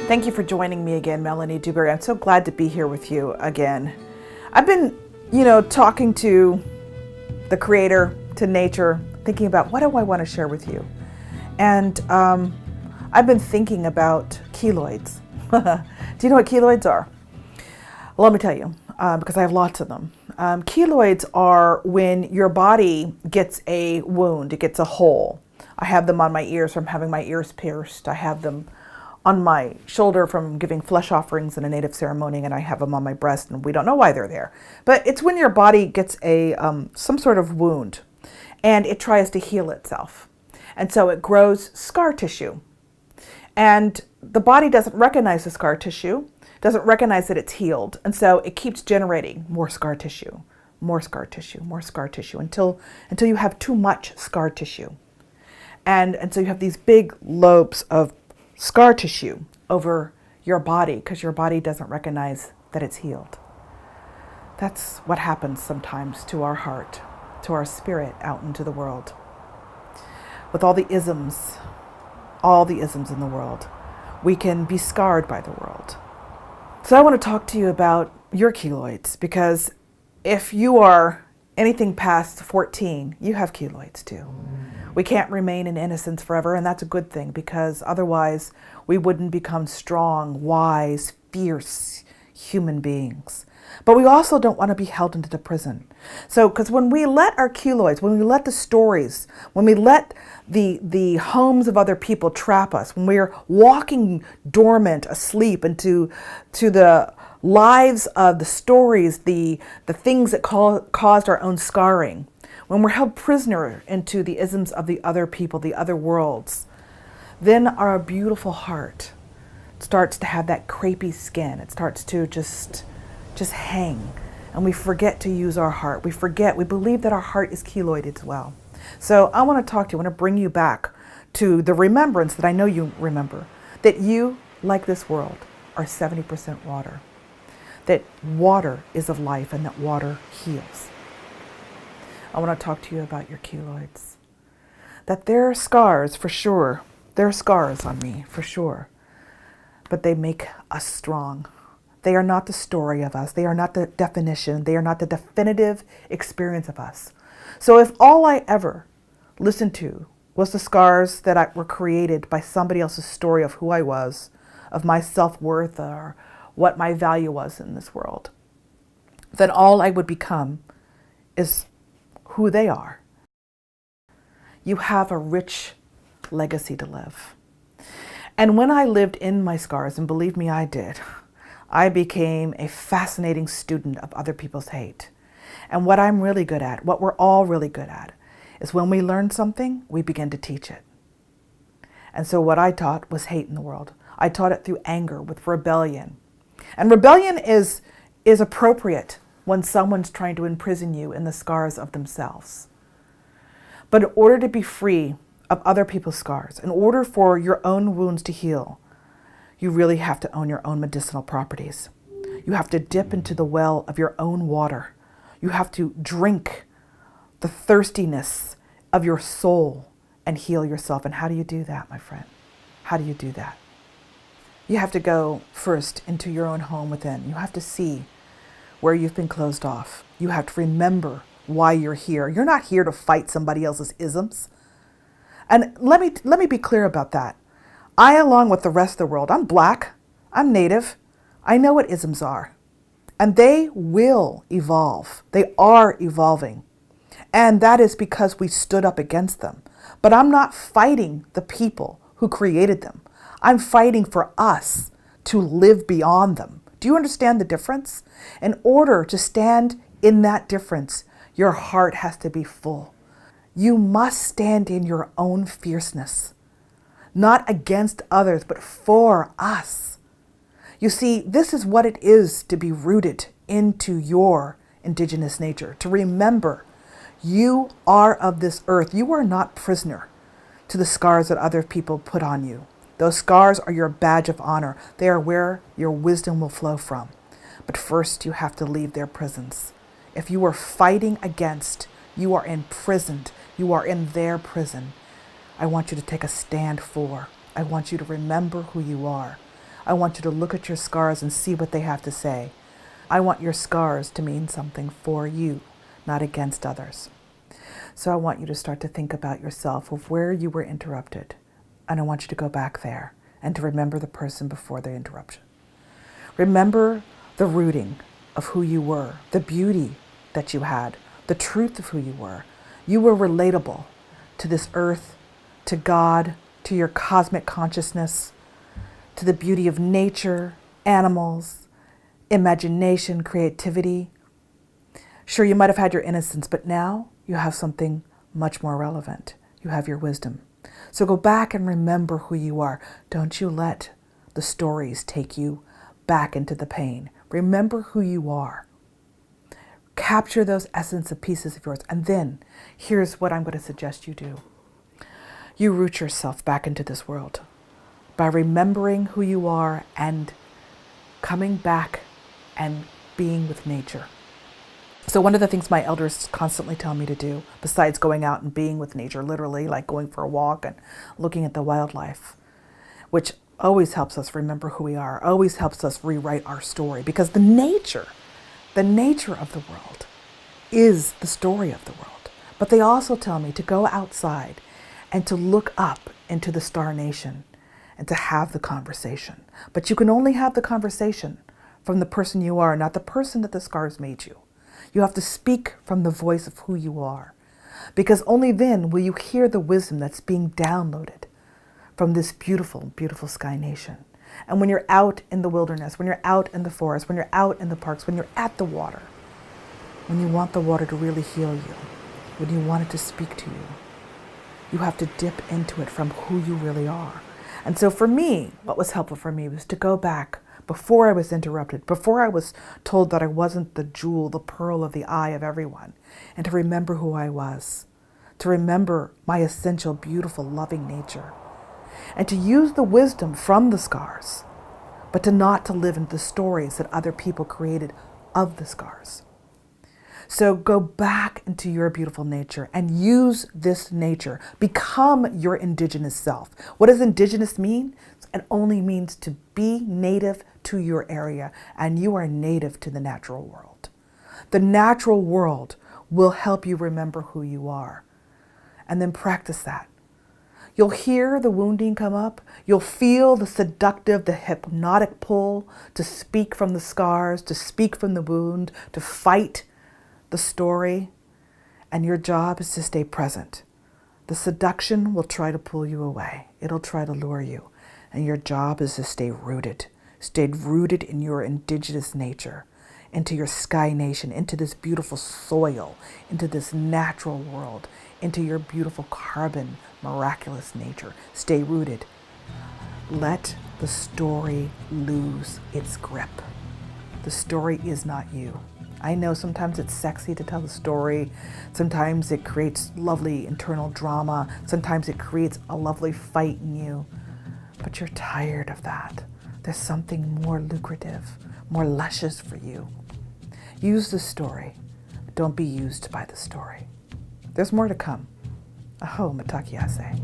Thank you for joining me again, Melanie DewBerry. I'm so glad to be here with you again. I've been, talking to the Creator, to nature, thinking about what do I want to share with you. And I've been thinking about keloids. Do you know what keloids are? Well, let me tell you, because I have lots of them. Keloids are when your body gets a wound, it gets a hole. I have them on my ears from having my ears pierced. I have them on my shoulder from giving flesh offerings in a native ceremony, and I have them on my breast, and we don't know why they're there. But it's when your body gets a some sort of wound, and it tries to heal itself. And so it grows scar tissue. And the body doesn't recognize the scar tissue, doesn't recognize that it's healed, and so it keeps generating more scar tissue, more scar tissue, more scar tissue, until you have too much scar tissue. And so you have these big lobes of scar tissue over your body because your body doesn't recognize that it's healed. That's what happens sometimes to our heart, to our spirit out into the world. With all the isms in the world, we can be scarred by the world. So I want to talk to you about your keloids, because if you are anything past 14, you have keloids too. We can't remain in innocence forever, and that's a good thing, because otherwise we wouldn't become strong, wise, fierce human beings. But we also don't want to be held into the prison. So, because when we let our keloids, when we let the stories, when we let the homes of other people trap us, when we're walking dormant, asleep into the lives of the stories, the things that caused our own scarring, when we're held prisoner into the isms of the other people, the other worlds, then our beautiful heart starts to have that crepey skin. It starts to just hang, and we forget to use our heart. We believe that our heart is keloided as well. So I want to talk to you, I want to bring you back to the remembrance that I know you remember, that you, like this world, are 70% water, that water is of life and that water heals. I want to talk to you about your keloids, that there are scars for sure. There are scars on me for sure, but they make us strong. They are not the story of us. They are not the definition. They are not the definitive experience of us. So if all I ever listened to was the scars that were created by somebody else's story of who I was, of my self-worth, or what my value was in this world, then all I would become is who they are. You have a rich legacy to live. And when I lived in my scars, and believe me, I did, I became a fascinating student of other people's hate. And what I'm really good at, what we're all really good at, is when we learn something, we begin to teach it. And so what I taught was hate in the world. I taught it through anger, with rebellion. And rebellion is appropriate when someone's trying to imprison you in the scars of themselves. But in order to be free of other people's scars, in order for your own wounds to heal, you really have to own your own medicinal properties. You have to dip into the well of your own water. You have to drink the thirstiness of your soul and heal yourself. And how do you do that, my friend? How do you do that? You have to go first into your own home within. You have to see where you've been closed off. You have to remember why you're here. You're not here to fight somebody else's isms. And let me be clear about that. I, along with the rest of the world, I'm Black, I'm Native, I know what isms are. And they will evolve. They are evolving. And that is because we stood up against them. But I'm not fighting the people who created them. I'm fighting for us to live beyond them. Do you understand the difference? In order to stand in that difference, your heart has to be full. You must stand in your own fierceness, not against others, but for us. You see, this is what it is to be rooted into your indigenous nature, to remember you are of this earth. You are not prisoner to the scars that other people put on you. Those scars are your badge of honor. They are where your wisdom will flow from. But first, you have to leave their prisons. If you are fighting against, you are imprisoned. You are in their prison. I want you to take a stand for. I want you to remember who you are. I want you to look at your scars and see what they have to say. I want your scars to mean something for you, not against others. So I want you to start to think about yourself, of where you were interrupted. And I want you to go back there and to remember the person before the interruption. Remember the rooting of who you were, the beauty that you had, the truth of who you were. You were relatable to this earth, to God, to your cosmic consciousness, to the beauty of nature, animals, imagination, creativity. Sure, you might have had your innocence, but now you have something much more relevant. You have your wisdom. So go back and remember who you are. Don't you let the stories take you back into the pain. Remember who you are. Capture those essence of pieces of yours. And then here's what I'm going to suggest you do. You root yourself back into this world by remembering who you are and coming back and being with nature. So one of the things my elders constantly tell me to do, besides going out and being with nature, literally like going for a walk and looking at the wildlife, which always helps us remember who we are, always helps us rewrite our story, because the nature of the world is the story of the world. But they also tell me to go outside and to look up into the star nation and to have the conversation. But you can only have the conversation from the person you are, not the person that the scars made you. You have to speak from the voice of who you are, because only then will you hear the wisdom that's being downloaded from this beautiful, beautiful sky nation. And when you're out in the wilderness, when you're out in the forest, when you're out in the parks, when you're at the water, when you want the water to really heal you, when you want it to speak to you, you have to dip into it from who you really are. And so for me, what was helpful for me was to go back before I was interrupted, before I was told that I wasn't the jewel, the pearl of the eye of everyone, and to remember who I was, to remember my essential, beautiful, loving nature, and to use the wisdom from the scars, but not to live in the stories that other people created of the scars. So go back into your beautiful nature and use this nature. Become your indigenous self. What does indigenous mean? It only means to be native to your area, and you are native to the natural world. The natural world will help you remember who you are, and then practice that. You'll hear the wounding come up. You'll feel the seductive, the hypnotic pull to speak from the scars, to speak from the wound, to fight the story. And your job is to stay present. The seduction will try to pull you away. It'll try to lure you. And your job is to stay rooted. Stay rooted in your indigenous nature, into your sky nation, into this beautiful soil, into this natural world, into your beautiful carbon, miraculous nature. Stay rooted. Let the story lose its grip. The story is not you. I know sometimes it's sexy to tell the story. Sometimes it creates lovely internal drama. Sometimes it creates a lovely fight in you. But you're tired of that. There's something more lucrative, more luscious for you. Use the story. Don't be used by the story. There's more to come. Aho, matakiase.